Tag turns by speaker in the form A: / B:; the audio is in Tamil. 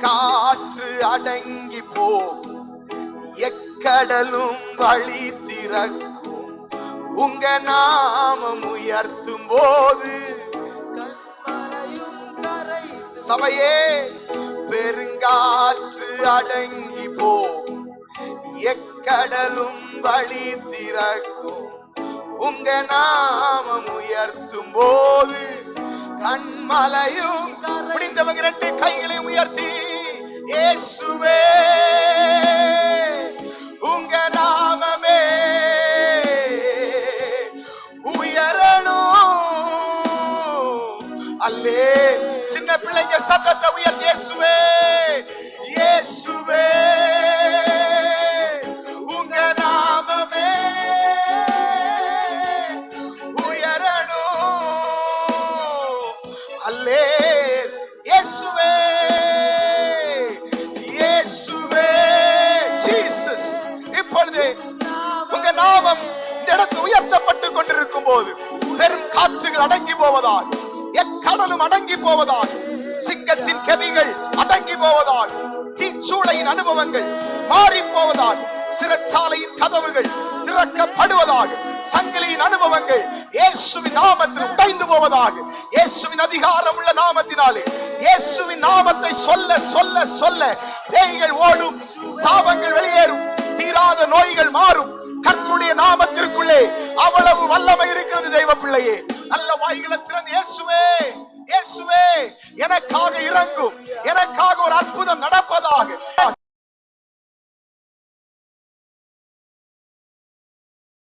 A: பெருங்காற்று அடங்கி போகும், எக்கடலும் வழி திறக்கும். உங்க நாமம் உயர்த்தும் போது சபையே பெருங்காற்று அடங்கி போகும், எக்கடலும் வழி திறக்கும். உங்க நாமம் உயர்த்தும் போது கண்மலையும். முடிந்தவங்க 2 கைகளையும் உயர்த்தி இயேசுவே உங்க நாமமே உயரணும். அல்லே சின்ன பிள்ளைங்க சத்தத்தை உயர்த்தி இயேசுவே இயேசுவே உங்க நாமமே உயரணும். அல்லே இயேசுவே இயேசுவே ஜீசஸ். இப்பொழுது உங்க நாமம் இந்த இடத்தில் உயர்த்தப்பட்டு கொண்டிருக்கும் போது பெரும் காற்றுகள் அடங்கி போவதால், எக்கடலும் அடங்கி போவதால், சிங்கத்தின் கெபிகள் அடங்கி போவதால், தீச்சூளையின் அனுபவங்கள் மாறி போவதால், சிறைச்சாலையின் கதவுகள் திறக்கப்படுவதாக, சங்கிலியின் அனுபவங்கள் இயேசுவின் நாமத்தில் உடைந்து போவதாக, இயேசுவின் அதிகாரம் உள்ள நாமத்தினாலே இயேசுவின் நாமத்தை சொல்ல சொல்ல சொல்ல பேய்கள் ஓடும், சாபங்கள் வெளியேறும், தீராத நோய்கள் மாறும். கர்த்தருடைய நாமத்திற்குள்ளே அவ்வளவு வல்லமை இருக்கிறது. தெய்வ பிள்ளையே, நல்ல வாய்களை திறந்து இயேசுவே இயேசுவே எனக்காக இறங்கும், எனக்காக ஒரு அற்புதம் நடக்கும்